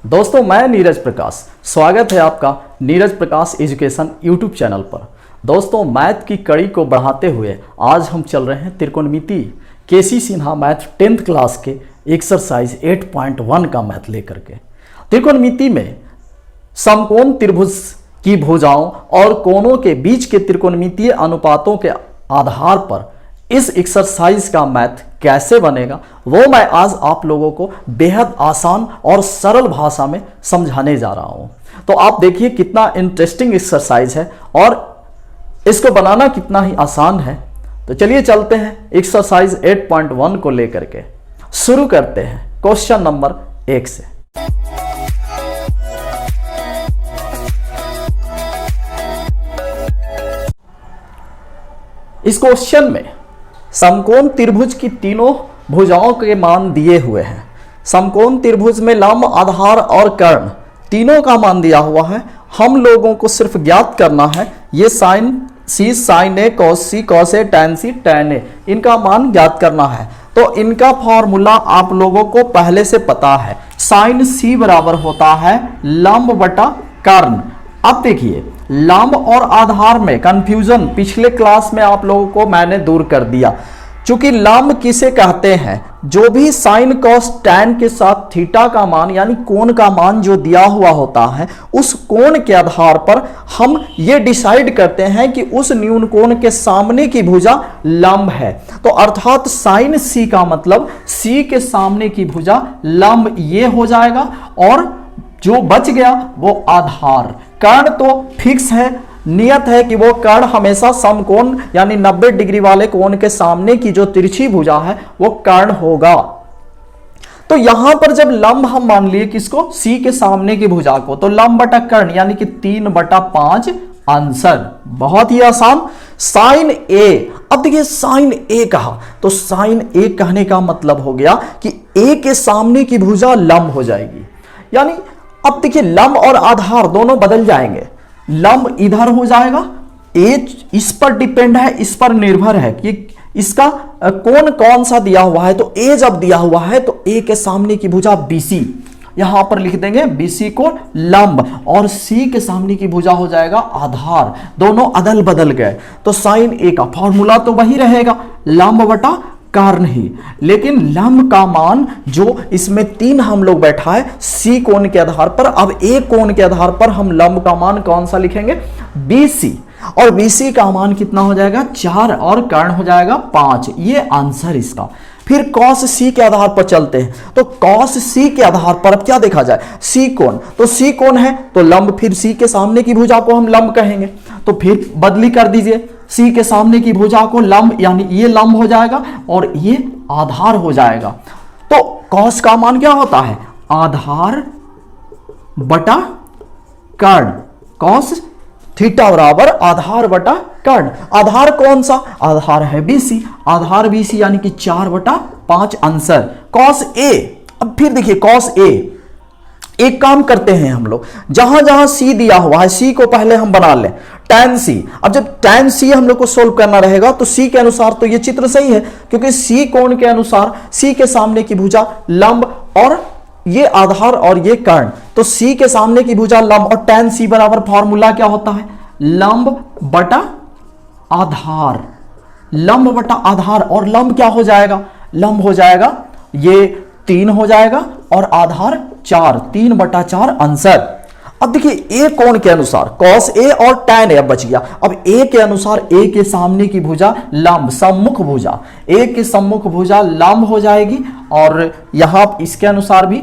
दोस्तों मैं नीरज प्रकाश, स्वागत है आपका नीरज प्रकाश एजुकेशन यूट्यूब चैनल पर। दोस्तों मैथ की कड़ी को बढ़ाते हुए आज हम चल रहे हैं त्रिकोणमिति केसी सिन्हा मैथ 10th क्लास के एक्सरसाइज 8.1 का मैथ लेकर के। त्रिकोणमिति में समकोण त्रिभुज की भुजाओं और कोणों के बीच के त्रिकोणमितीय अनुपातों के आधार पर इस एक्सरसाइज का मैथ कैसे बनेगा वो मैं आज आप लोगों को बेहद आसान और सरल भाषा में समझाने जा रहा हूं। तो आप देखिए कितना इंटरेस्टिंग एक्सरसाइज है और इसको बनाना कितना ही आसान है। तो चलिए चलते हैं एक्सरसाइज 8.1 को लेकर के शुरू करते हैं क्वेश्चन नंबर 1 से। इस क्वेश्चन में समकोण त्रिभुज की तीनों भुजाओं के मान दिए हुए हैं। समकोण त्रिभुज में लंब, आधार और कर्ण तीनों का मान दिया हुआ है। हम लोगों को सिर्फ ज्ञात करना है ये sign C sign A, cos C cos A, tan C tan A, इनका मान ज्ञात करना है। तो इनका फॉर्मूला आप लोगों को पहले से पता है। साइन सी बराबर होता है लंब बटा कर्ण। अब देखिए लंब और आधार में कंफ्यूजन पिछले क्लास में आप लोगों को मैंने दूर कर दिया। चूंकि लंब किसे कहते हैं, जो भी साइन कॉस टैन के साथ थीटा का मान यानी कोण का मान जो दिया हुआ होता है उस कोण के आधार पर हम ये डिसाइड करते हैं कि उस न्यून कोण के सामने की भुजा लंब है। तो अर्थात साइन सी का मतलब सी के सामने की भुजा लंब ये हो जाएगा और जो बच गया वो आधार। कर्ण तो फिक्स है, नियत है कि वो कर्ण हमेशा समकोण यानी 90 डिग्री वाले कोण के सामने की जो तिरछी भुजा है वो कर्ण होगा। तो यहां पर जब लंब हम मान लिए किसको, सी के सामने की भुजा को, तो लंब बटा कर्ण यानी कि 3/5 आंसर। बहुत ही आसान। साइन ए, अब देखिए साइन ए कहा तो साइन ए कहने का मतलब हो गया कि ए के सामने की भुजा लंब हो जाएगी। यानी अब देखिए लंब और आधार दोनों बदल जाएंगे। लंब इधर हो जाएगा, ए इस पर डिपेंड है, इस पर निर्भर है कि इसका कोण कौन सा दिया हुआ है। तो ए जब दिया हुआ है तो ए के सामने की भुजा बीसी, यहां पर लिख देंगे बीसी को लंब, और सी के सामने की भुजा हो जाएगा आधार। दोनों अदल बदल गए तो साइन ए का फॉर्मूला तो वही रहेगा लंब बटा कर्ण ही। लेकिन लंब का मान जो इसमें 3 हम लोग बैठाए सी कोण के आधार पर, अब ए कोण के आधार पर हम लंब का मान कौन सा लिखेंगे, बीसी, और बीसी का मान कितना हो जाएगा 4 और कर्ण हो जाएगा 5। ये आंसर इसका। फिर कॉस सी के आधार पर चलते हैं। तो कॉस सी के आधार पर अब क्या देखा जाए, सी कोण, तो सी कोण है तो लंब, फिर सी के सामने की भुजा को हम लंब कहेंगे। तो फिर बदली कर दीजिए, सी के सामने की भुजा को लंब यानी ये लंब हो जाएगा और ये आधार हो जाएगा। तो कॉस का मान क्या होता है, आधार बटा कर्ण। कॉस थीटा बराबर आधार बटा कर्ण। आधार कौन सा, आधार है बीसी, आधार बीसी यानी कि 4/5 आंसर। कॉस ए, अब फिर देखिए कॉस ए, एक काम करते हैं हम लोग, जहां जहां सी दिया हुआ है सी को पहले हम बना लें टैन सी। अब जब टैन सी हम लोग को सोल्व करना रहेगा तो सी के अनुसार तो ये चित्र सही है, क्योंकि सी कोण के अनुसार सी के सामने की भुजा लंब और ये आधार और ये कर्ण, तो सी के सामने की भुजा लंब, और टैन सी बराबर फॉर्मूला क्या होता है लंब बटा आधार। लंब बटा आधार, और लंब क्या हो जाएगा, लंब हो जाएगा ये 3 हो जाएगा और आधार 4, 3/4 आंसर। अब देखिए ए कोण के अनुसार कॉस ए और टैन ए अब बच गया। अब ए के अनुसार ए के सामने की भुजा लंब, सम्मुख भुजा, ए के सम्मुख भुजा लंब हो जाएगी, और यहां इसके अनुसार भी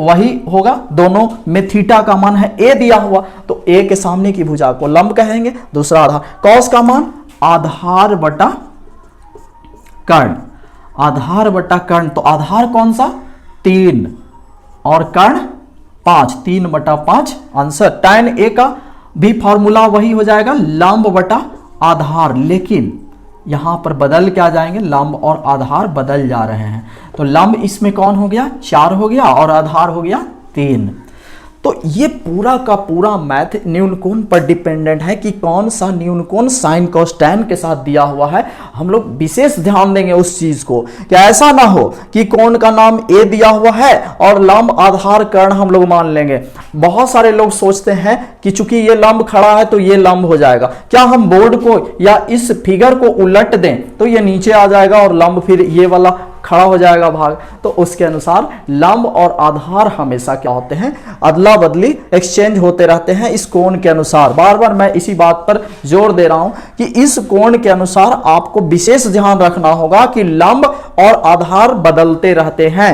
वही होगा। दोनों में थीटा का मान है ए दिया हुआ तो ए के सामने की भुजा को लंब कहेंगे, दूसरा आधार। कॉस का मान आधार बटा कर्ण, आधार बटा कर्ण, तो आधार कौन सा 3 और कर्ण 5, 3/5 आंसर। टैन ए का भी फॉर्मूला वही हो जाएगा लंब बटा आधार, लेकिन यहां पर बदल क्या जाएंगे, लंब और आधार बदल जा रहे हैं। तो लंब इसमें कौन हो गया 4 हो गया और आधार हो गया 3। तो ये पूरा का पूरा मैथ न्यून कोण पर डिपेंडेंट है कि कौन सा न्यून कोण साइन cos tan के साथ दिया हुआ है। हम लोग विशेष ध्यान देंगे उस चीज को कि ऐसा ना हो कि कोण का नाम ए दिया हुआ है और लंब आधार कर्ण हम लोग मान लेंगे। बहुत सारे लोग सोचते हैं कि चूंकि ये लंब खड़ा है तो ये लंब हो जाएगा। क्या हम बोर्ड को या इस फिगर को उलट दें तो ये नीचे आ जाएगा और लंब फिर ये वाला खड़ा हो जाएगा भाग। तो उसके अनुसार लंब और आधार हमेशा क्या होते हैं, अदला बदली एक्सचेंज होते रहते हैं इस कोण के अनुसार। बार बार मैं इसी बात पर जोर दे रहा हूं कि इस कोण के अनुसार आपको विशेष ध्यान रखना होगा कि लंब और आधार बदलते रहते हैं।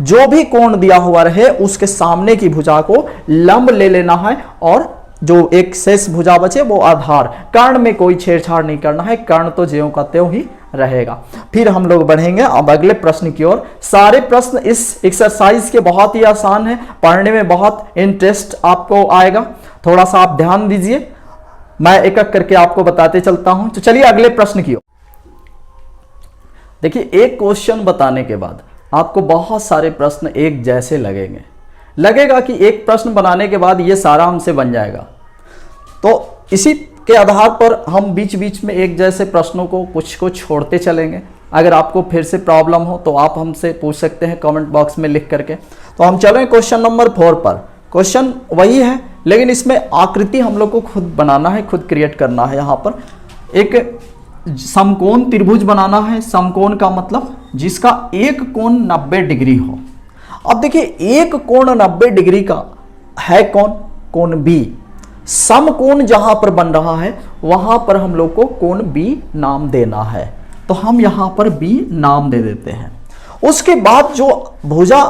जो भी कोण दिया हुआ रहे उसके सामने की भुजा को लंब ले लेना है और जो एक शेष भुजा बचे वो आधार। कर्ण में कोई छेड़छाड़ नहीं करना है, कर्ण तो ज्यों का त्यों ही रहेगा। फिर हम लोग बढ़ेंगे अब अगले प्रश्न की ओर। सारे प्रश्न इस एक्सरसाइज के बहुत ही आसान है, पढ़ने में बहुत इंटरेस्ट आपको आएगा। थोड़ा सा आप ध्यान दीजिए, मैं एक एक करके आपको बताते चलता हूं। तो चलिए अगले प्रश्न की ओर। देखिए, एक क्वेश्चन बताने के बाद आपको बहुत सारे प्रश्न एक जैसे लगेगा कि एक प्रश्न बनाने के बाद ये सारा हमसे बन जाएगा। तो इसी के आधार पर हम बीच बीच में एक जैसे प्रश्नों को कुछ को छोड़ते चलेंगे। अगर आपको फिर से प्रॉब्लम हो तो आप हमसे पूछ सकते हैं कमेंट बॉक्स में लिख करके। तो हम चलें क्वेश्चन नंबर 4 पर। क्वेश्चन वही है लेकिन इसमें आकृति हम लोग को खुद बनाना है, खुद क्रिएट करना है। यहाँ पर एक समकोण त्रिभुज बनाना है। समकोण का मतलब जिसका एक कोण 90 डिग्री हो। अब देखिए, एक कोण 90 डिग्री का है कौन, कोण बी। समकोण जहां पर बन रहा है वहां पर हम लोग को कोण बी नाम देना है। तो हम यहां पर बी नाम दे देते हैं। उसके बाद जो भुजा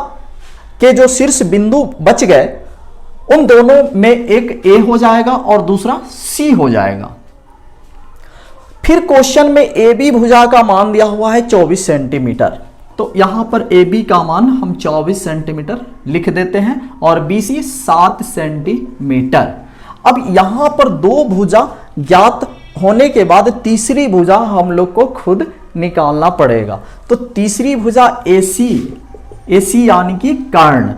के जो शीर्ष बिंदु बच गए उन दोनों में एक ए हो जाएगा और दूसरा सी हो जाएगा। फिर क्वेश्चन में ए बी भुजा का मान दिया हुआ है 24 सेंटीमीटर। तो यहां पर ए बी का मान हम 24 सेंटीमीटर लिख देते हैं और बी सी 7 सेंटीमीटर। अब यहां पर दो भुजा ज्ञात होने के बाद तीसरी भुजा हम लोग को खुद निकालना पड़ेगा। तो तीसरी भुजा AC यानी कि कर्ण।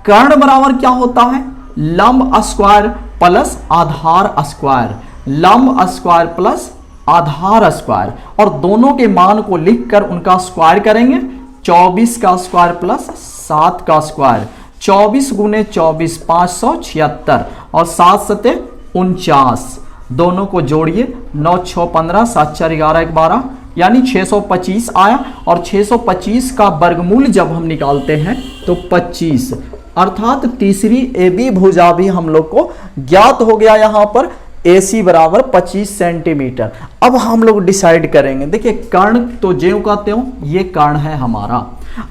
कर्ण बराबर क्या होता है, लंब स्क्वायर प्लस आधार स्क्वायर। लंब स्क्वायर प्लस आधार स्क्वायर और दोनों के मान को लिखकर उनका स्क्वायर करेंगे। 24 का स्क्वायर प्लस 7 का स्क्वायर। 24 गुने 24 576 और 7 सते 49। दोनों को जोड़िए, 9 6 15 7 4 11 12 यानी 625 आया। और 625 का वर्गमूल जब हम निकालते हैं तो 25, अर्थात तीसरी ए बी भुजा भी हम लोग को ज्ञात हो गया। यहां पर AC बराबर 25 सेंटीमीटर। अब हम लोग डिसाइड करेंगे। देखिए, कर्ण तो ज्यों का त्यों ये कर्ण है हमारा।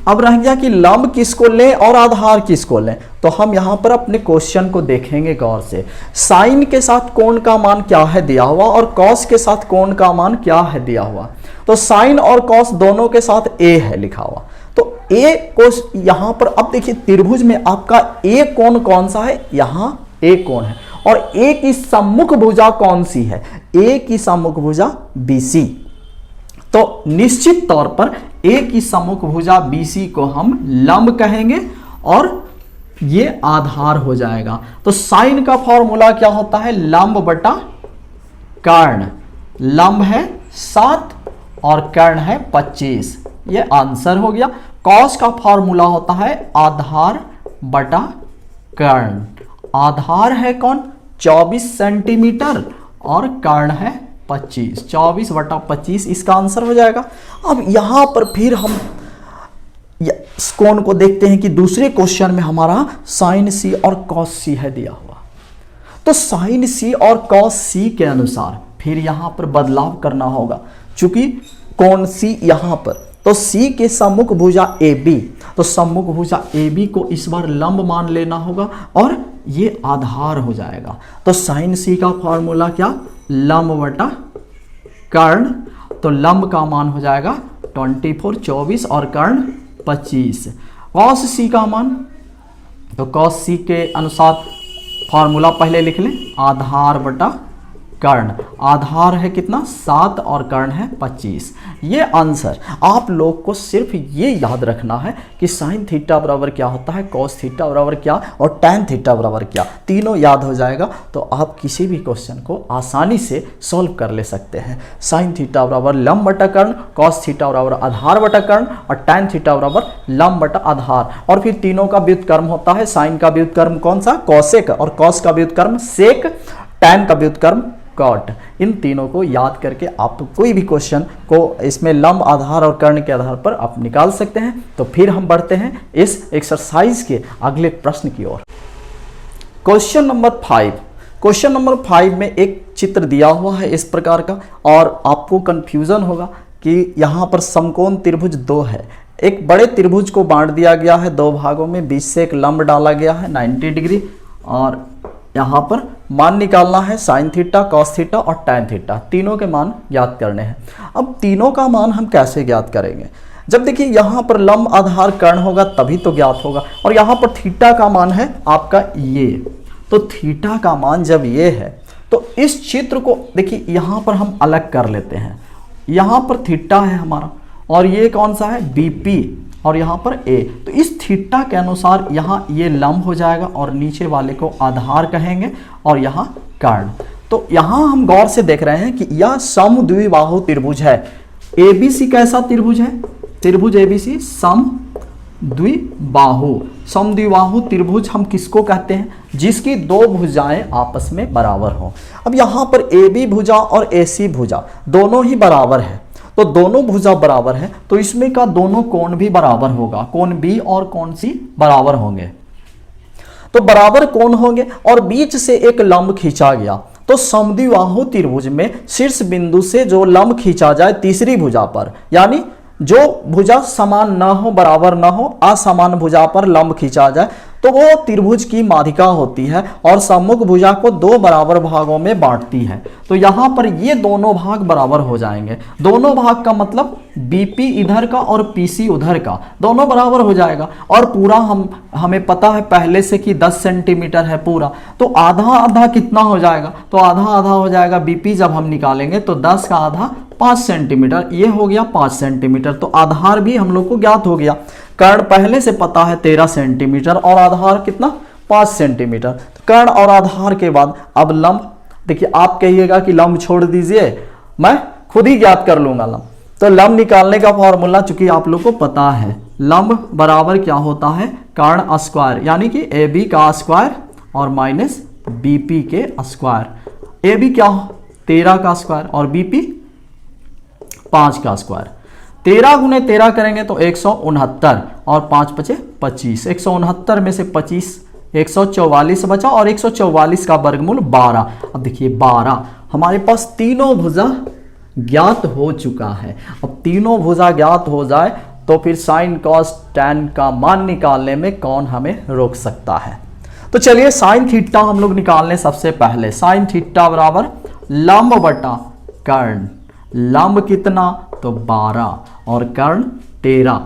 अब रह गया कि लंब किसको लें और आधार किसको लें। तो हम यहां पर अपने क्वेश्चन को देखेंगे गौर से। साइन के साथ कोण का मान क्या है दिया हुआ और कॉस के साथ कोण का मान क्या है दिया हुआ। तो साइन और कॉस दोनों के साथ ए है लिखा हुआ। तो ए को यहां पर, अब देखिए त्रिभुज में आपका ए कोण कौन सा है, यहां ए कोण है। और ए की सम्मुख भुजा कौन सी है, ए की सम्मुख भुजा BC। तो निश्चित तौर पर ए की सम्मुख भुजा BC को हम लंब कहेंगे और ये आधार हो जाएगा। तो साइन का फॉर्मूला क्या होता है, लंब बटा कर्ण। लंब है 7 और कर्ण है 25, ये आंसर हो गया। कॉस का फॉर्मूला होता है आधार बटा कर्ण। आधार है कौन, 24 सेंटीमीटर और कर्ण है 25। 24 बटा 25 इसका आंसर हो जाएगा। अब यहां पर फिर हम इस कोण को देखते हैं कि दूसरे क्वेश्चन में हमारा साइन सी और कॉस सी है दिया हुआ। तो साइन सी और कॉस सी के अनुसार फिर यहां पर बदलाव करना होगा। चूंकि कोण सी यहां पर, तो सी के सम्मुख भुजा AB, तो सम्मुख भुजा AB को इस बार लंब मान लेना होगा और ये आधार हो जाएगा। तो साइन सी का फॉर्मूला क्या, लंब बटा कर्ण। तो लंब का मान हो जाएगा 24 24 और कर्ण 25। कॉस सी का मान, तो कॉस सी के अनुसार फॉर्मूला पहले लिख लें, आधार बटा कर्ण। आधार है कितना 7 और कर्ण है 25। ये आंसर आप लोग को सिर्फ ये याद रखना है कि साइन थीटा बराबर क्या होता है, कॉस थीटा बराबर क्या और टैन थीटा बराबर क्या, तीनों याद हो जाएगा तो आप किसी भी क्वेश्चन को आसानी से सॉल्व कर ले सकते हैं। साइन थीटा बराबर लंब बटा कर्ण, कॉस थीटा बराबर आधार बटा कर्ण और टैन थीटा बराबर लंब बटा आधार। और फिर तीनों का व्युत्क्रम होता है, साइन का व्युत्क्रम कौन सा, कॉसेक, और कॉस का व्युत्क्रम सेक, टैन का व्युत्क्रम कॉट। इन तीनों को याद करके आप कोई भी क्वेश्चन को इसमें लंब, आधार और कर्ण के आधार पर आप निकाल सकते हैं। तो फिर हम बढ़ते हैं इस एक्सरसाइज के अगले प्रश्न की ओर। Question number 5। क्वेश्चन नंबर 5 में एक चित्र दिया हुआ है इस प्रकार का, और आपको कंफ्यूजन होगा कि यहाँ पर समकोण त्रिभुज 2 है। एक बड़े त्रिभुज को बांट दिया गया है 2 भागों में, बीच से एक लंब डाला गया है 90 डिग्री, और यहाँ पर मान निकालना है साइन थीटा, कॉस थीटा और टैन थीटा, तीनों के मान ज्ञात करने हैं। अब तीनों का मान हम कैसे ज्ञात करेंगे, जब देखिए यहाँ पर लंब आधार कर्ण होगा तभी तो ज्ञात होगा, और यहाँ पर थीटा का मान है आपका ये, तो थीटा का मान जब ये है तो इस चित्र को देखिए यहाँ पर हम अलग कर लेते हैं। यहाँ पर थीटा है हमारा और ये कौन सा है बीपी, और यहाँ पर ए, तो इस थीटा के अनुसार यहाँ ये लंब हो जाएगा और नीचे वाले को आधार कहेंगे और यहाँ कर्ण। तो यहाँ हम गौर से देख रहे हैं कि यह समद्विबाहु त्रिभुज है। एबीसी कैसा त्रिभुज है, त्रिभुज एबीसी समद्विबाहु। समद्विबाहु त्रिभुज हम किसको कहते हैं, जिसकी 2 भुजाएं आपस में बराबर हो। अब यहाँ पर AB भुजा और AC भुजा दोनों ही बराबर है, तो दोनों भुजा बराबर है तो इसमें का दोनों कोण भी बराबर होगा, कोण B और कोण C बराबर होंगे। तो बराबर कोण होंगे और बीच से एक लंब खींचा गया, तो समद्विबाहु त्रिभुज में शीर्ष बिंदु से जो लंब खींचा जाए तीसरी भुजा पर, यानी जो भुजा समान न हो, बराबर न हो, असमान भुजा पर लंब खींचा जाए तो वो त्रिभुज की माध्यिका होती है और सम्मुख भुजा को 2 बराबर भागों में बांटती है। तो यहाँ पर ये दोनों भाग बराबर हो जाएंगे। दोनों भाग का मतलब बीपी इधर का और पीसी उधर का, दोनों बराबर हो जाएगा। और पूरा हमें पता है पहले से कि 10 सेंटीमीटर है पूरा, तो आधा आधा कितना हो जाएगा, तो आधा आधा हो जाएगा बीपी जब हम निकालेंगे तो 10 का आधा 5 सेंटीमीटर, ये हो गया 5 सेंटीमीटर। तो आधार भी हम लोग को ज्ञात हो गया। कर्ण पहले से पता है 13 सेंटीमीटर और आधार कितना 5 सेंटीमीटर। तो कर्ण और आधार के बाद अब लंब, देखिए आप कहिएगा कि लंब छोड़ दीजिए, मैं खुद ही ज्ञात कर लूंगा लंब। तो लंब निकालने का फॉर्मूला चूंकि आप लोग को पता है, लंब बराबर क्या होता है, कर्ण स्क्वायर, यानी कि AB का स्क्वायर और माइनस BP के स्क्वायर। AB क्या 13 का स्क्वायर और BP 5 का स्क्वायर। 13 गुने 13 करेंगे तो 169 और 5 बचे 25। 169 में से 25 144 बचा और 144 का वर्गमूल 12। अब देखिए 12 हमारे पास तीनों भुजा ज्ञात हो चुका है। अब तीनों भुजा ज्ञात हो जाए तो फिर साइन कॉस टैन का मान निकालने में कौन हमें रोक सकता है। तो चलिए साइन थीटा हम लोग निकालने सबसे पहले। साइन थीटा बराबर लंब बटा कर्ण। लंब कितना तो 12 और कर्ण 13,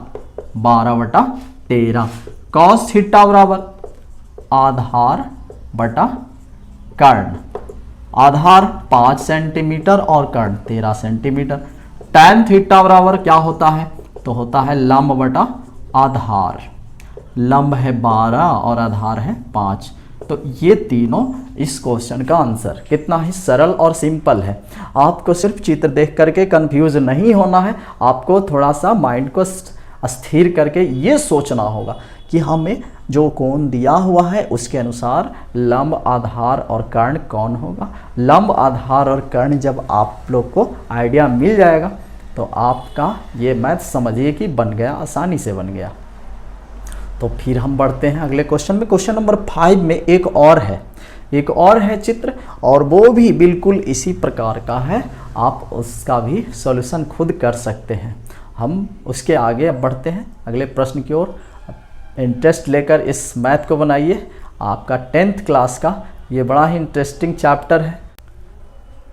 12 बटा 13। कॉस थीटा बराबर आधार बटा कर्ण। आधार 5 सेंटीमीटर और कर्ण 13 सेंटीमीटर। टैन थीटा बराबर क्या होता है, तो होता है लंब बटा आधार। लंब है 12 और आधार है 5। तो ये तीनों इस क्वेश्चन का आंसर। कितना ही सरल और सिंपल है। आपको सिर्फ चित्र देख करके कंफ्यूज नहीं होना है, आपको थोड़ा सा माइंड को स्थिर करके ये सोचना होगा कि हमें जो कोण दिया हुआ है उसके अनुसार लंब, आधार और कर्ण कौन होगा। लंब, आधार और कर्ण जब आप लोग को आइडिया मिल जाएगा तो आपका ये मैथ समझिए कि बन गया, आसानी से बन गया। तो फिर हम बढ़ते हैं अगले क्वेश्चन में। क्वेश्चन नंबर 5 में एक और है चित्र, और वो भी बिल्कुल इसी प्रकार का है। आप उसका भी सॉल्यूशन खुद कर सकते हैं। हम उसके आगे अब बढ़ते हैं अगले प्रश्न की ओर। इंटरेस्ट लेकर इस मैथ को बनाइए। आपका 10th क्लास का ये बड़ा ही इंटरेस्टिंग चैप्टर है।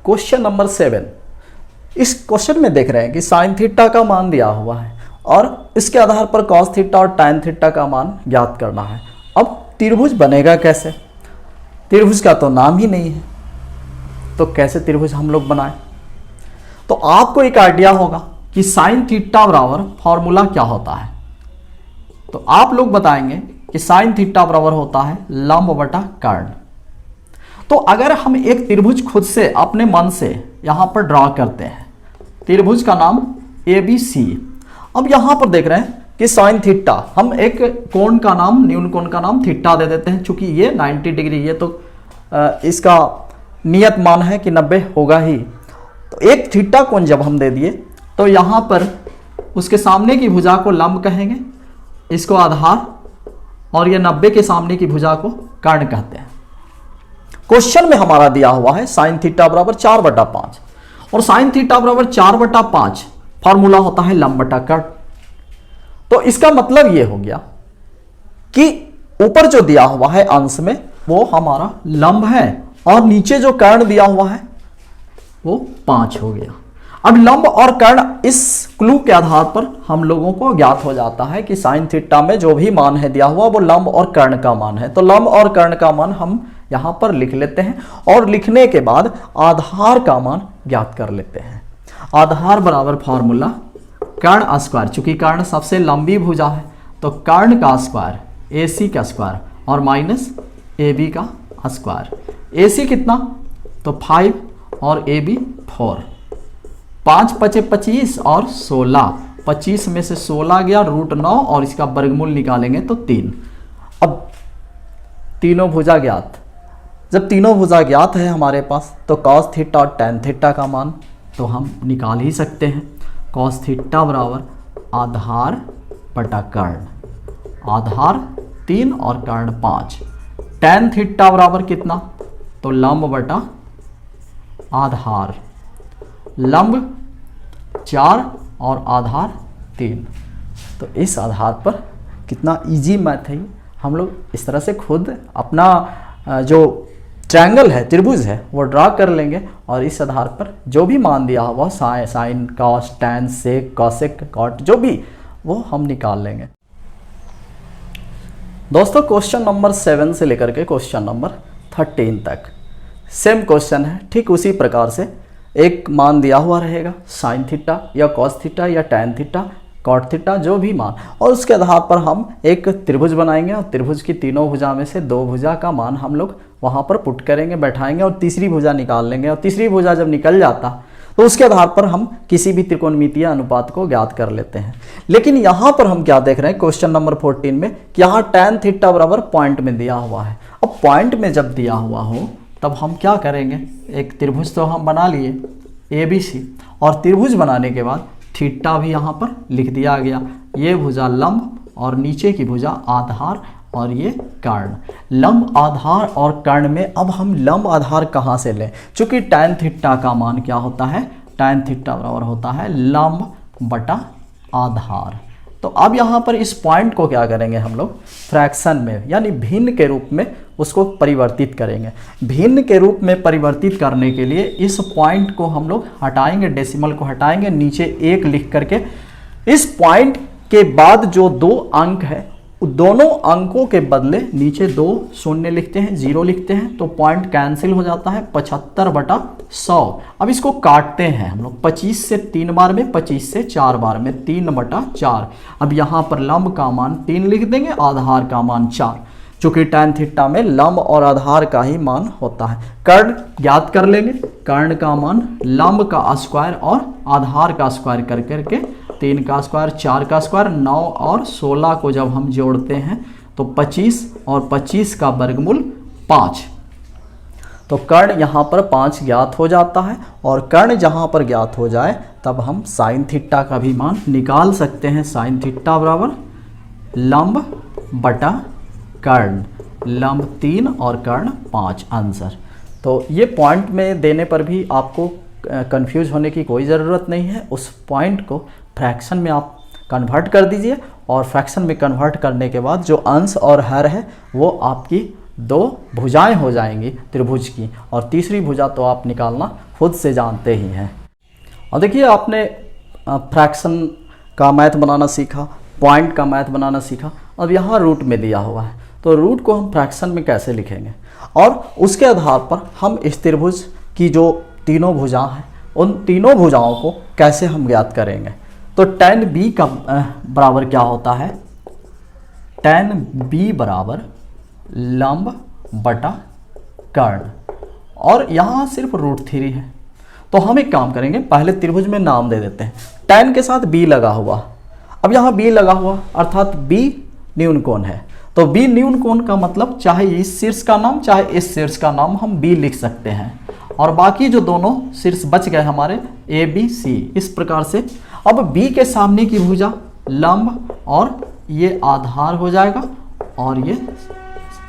Question number 7। इस क्वेश्चन में देख रहे हैं कि साइन थीटा का मान दिया हुआ है और इसके आधार पर कॉस थीटा और टैन थीटा का मान ज्ञात करना है। अब त्रिभुज बनेगा कैसे, त्रिभुज का तो नाम ही नहीं है। तो कैसे त्रिभुज हम लोग बनाएं? तो आपको एक आइडिया होगा कि साइन थीटा बराबर फॉर्मूला क्या होता है। तो आप लोग बताएंगे कि साइन थीटा बराबर होता है लंब बटा कर्ण। तो अगर हम एक त्रिभुज खुद से अपने मन से यहां पर ड्रॉ करते हैं, त्रिभुज का नाम ABC। अब यहां पर देख रहे हैं कि साइन थीटा, हम एक कोण का नाम, न्यून कोण का नाम थीटा दे देते हैं, चूंकि ये 90 डिग्री, ये तो इसका नियत मान है कि 90 होगा ही। तो एक थीटा कोण जब हम दे दिए तो यहां पर उसके सामने की भुजा को लंब कहेंगे, इसको आधार, और ये 90 के सामने की भुजा को कर्ण कहते हैं। क्वेश्चन में हमारा दिया हुआ है साइन थीटा बराबर 4/5, और साइन थीटा बराबर 4/5 फॉर्मूला होता है लंब बटा कर्ण। तो इसका मतलब ये हो गया कि ऊपर जो दिया हुआ है अंश में वो हमारा लंब है, और नीचे जो कर्ण दिया हुआ है वो 5 हो गया। अब लंब और कर्ण, इस क्लू के आधार पर हम लोगों को ज्ञात हो जाता है कि साइन थीटा में जो भी मान है दिया हुआ वो लंब और कर्ण का मान है। तो लंब और कर्ण का मान हम यहां पर लिख लेते हैं, और लिखने के बाद आधार का मान ज्ञात कर लेते हैं। आधार बराबर फॉर्मूला कर्ण स्क्वायर, चूंकि कर्ण सबसे लंबी भुजा है तो कर्ण का स्क्वायर, AC का स्क्वायर, और माइनस AB का स्क्वायर। AC कितना? तो 5 और AB 4। 5 × 5 = 25 और 16, 25 में से 16 गया √9, और इसका वर्गमूल निकालेंगे तो 3। अब तीनों भुजा ज्ञात, जब तीनों भुजा ज्ञात है हमारे पास, तो कॉस थीटा और टैन थीटा का मान तो हम निकाल ही सकते हैं। कॉस थीटा बराबर आधार बटा कर्ण, आधार 3 और कर्ण 5। टैन थीटा बराबर कितना? तो लंब बटा आधार, लंब 4 और आधार 3। तो इस आधार पर कितना इजी मैथ है, हम लोग इस तरह से खुद अपना जो ट्रायंगल है, त्रिभुज है, वो ड्रा कर लेंगे, और इस आधार पर जो भी मान दिया हुआ साइन, कॉस, टैन, सेक, कॉसेक, कॉट, जो भी, वो हम निकाल लेंगे। दोस्तों क्वेश्चन नंबर 7 से लेकर के क्वेश्चन नंबर 13 तक सेम क्वेश्चन है। ठीक उसी प्रकार से एक मान दिया हुआ रहेगा, साइन थीटा या कॉस थीटा या टैन थीटा, कॉट थीटा, जो भी मान, और उसके आधार पर हम एक त्रिभुज बनाएंगे, और त्रिभुज की तीनों भुजा में से 2 भुजा का मान हम लोग वहाँ पर पुट करेंगे, बैठाएंगे, और तीसरी भुजा निकाल लेंगे। और तीसरी भुजा जब निकल जाता तो उसके आधार पर हम किसी भी त्रिकोणमितीय अनुपात को ज्ञात कर लेते हैं। लेकिन यहाँ पर हम क्या देख रहे हैं क्वेश्चन नंबर 14 में, कि यहाँ टैन थीटा बराबर पॉइंट में दिया हुआ है। अब पॉइंट में जब दिया हुआ हो तब हम क्या करेंगे, एक त्रिभुज तो हम बना लिए ABC, और त्रिभुज बनाने के बाद थीटा भी यहाँ पर लिख दिया गया। ये भुजा लंब और नीचे की भुजा आधार, और ये कर्ण। लंब, आधार और कर्ण में अब हम लंब आधार कहाँ से लें? चूंकि टैन थीटा का मान क्या होता है, टैन थीटा बराबर होता है लंब बटा आधार। तो अब यहाँ पर इस पॉइंट को क्या करेंगे हम लोग, फ्रैक्शन में यानी भिन्न के रूप में उसको परिवर्तित करेंगे। भिन्न के रूप में परिवर्तित करने के लिए इस पॉइंट को हम लोग हटाएंगे, डेसिमल को हटाएंगे, नीचे 1 लिख करके इस पॉइंट के बाद जो 2 अंक है दोनों अंकों के बदले नीचे 2 शून्य लिखते हैं, 0 लिखते हैं, तो पॉइंट कैंसिल हो जाता है 75/100। अब इसको काटते हैं हम लोग, 25 से 3 बार में, 25 से 4 बार में, 3/4। अब यहाँ पर लंब का मान 3 लिख देंगे, आधार का मान 4, चूंकि टैन थीटा में लंब और आधार का ही मान होता है। कर्ण ज्ञात कर लेंगे, कर्ण का मान लंब का स्क्वायर और आधार का स्क्वायर कर करके 3 का स्क्वायर, 4 का स्क्वायर, 9 और 16 को जब हम जोड़ते हैं तो 25 और 25 का वर्गमूल 5। तो कर्ण यहाँ पर 5 ज्ञात हो जाता है, और कर्ण जहाँ पर ज्ञात हो जाए तब हम साइन थीटा का भी मान निकाल सकते हैं। साइन थीटा बराबर लंब बटा कर्ण, लंब 3 और कर्ण 5 आंसर। तो ये पॉइंट में देने पर भी आपको कंफ्यूज होने की कोई ज़रूरत नहीं है। उस पॉइंट को फ्रैक्शन में आप कन्वर्ट कर दीजिए, और फ्रैक्शन में कन्वर्ट करने के बाद जो अंश और हर है वो आपकी 2 भुजाएं हो जाएंगी त्रिभुज की, और तीसरी भुजा तो आप निकालना खुद से जानते ही हैं। और देखिए आपने फ्रैक्शन का मैथ बनाना सीखा, पॉइंट का मैथ बनाना सीखा। अब यहाँ रूट में दिया हुआ है, तो रूट को हम फ्रैक्शन में कैसे लिखेंगे, और उसके आधार पर हम इस त्रिभुज की जो तीनों भुजाएं हैं उन तीनों भुजाओं को कैसे हम ज्ञात करेंगे। तो tan b का बराबर क्या होता है, tan b बराबर लंब बटा कर्ण, और यहाँ सिर्फ √3 है। तो हम एक काम करेंगे, पहले त्रिभुज में नाम दे देते हैं। tan के साथ b लगा हुआ, अब यहाँ b लगा हुआ अर्थात b न्यून कोण है। तो b न्यून कोण का मतलब चाहे इस शीर्ष का नाम चाहे इस शीर्ष का नाम हम b लिख सकते हैं, और बाकी जो दोनों शीर्ष बच गए हमारे a b c, इस प्रकार से। अब b के सामने की भुजा लंब और ये आधार हो जाएगा, और ये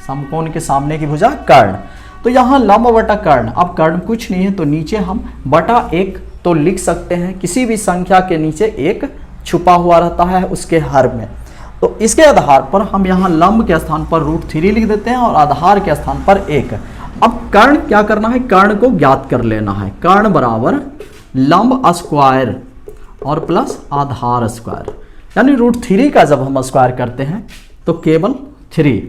समकोण के सामने की भुजा कर्ण। तो यहाँ लंब बटा कर्ण, अब कर्ण कुछ नहीं है तो नीचे हम बटा 1 तो लिख सकते हैं। किसी भी संख्या के नीचे 1 छुपा हुआ रहता है उसके हर में। तो इसके आधार पर हम यहाँ लंब के स्थान पर √3 लिख देते हैं और आधार के स्थान पर 1। अब कर्ण क्या करना है, कर्ण को ज्ञात कर लेना है। कर्ण बराबर लंब स्क्वायर और प्लस आधार स्क्वायर, यानी √3 का जब हम स्क्वायर करते हैं तो केवल 3,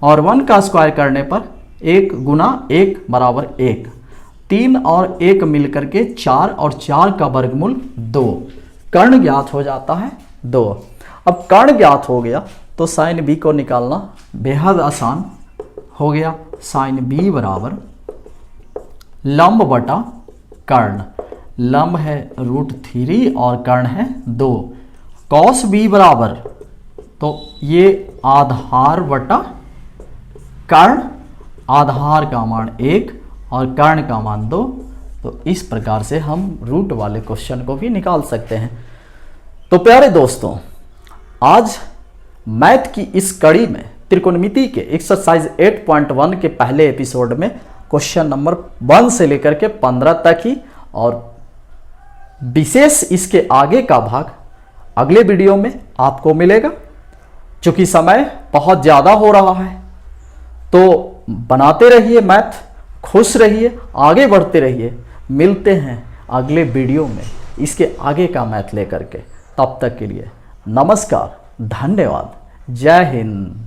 और 1 का स्क्वायर करने पर 1 गुना 1 बराबर 1, 3 और 1 मिलकर के 4, और 4 का वर्गमूल 2। कर्ण ज्ञात हो जाता है 2। अब कर्ण ज्ञात हो गया तो साइन b को निकालना बेहद आसान हो गया। साइन b बराबर लंब बटा कर्ण, लंब है √3 और कर्ण है 2। कॉस b बराबर, तो ये आधार बटा कर्ण, आधार का मान 1 और कर्ण का मान 2। तो इस प्रकार से हम रूट वाले क्वेश्चन को भी निकाल सकते हैं। तो प्यारे दोस्तों, आज मैथ की इस कड़ी में त्रिकोणमिति के एक्सरसाइज 8.1 के पहले एपिसोड में क्वेश्चन नंबर 1 से लेकर के 15 तक ही, और विशेष इसके आगे का भाग अगले वीडियो में आपको मिलेगा। चूंकि समय बहुत ज़्यादा हो रहा है तो बनाते रहिए मैथ, खुश रहिए, आगे बढ़ते रहिए। मिलते हैं अगले वीडियो में इसके आगे का मैथ लेकर के। तब तक के लिए नमस्कार, धन्यवाद, जय हिंद।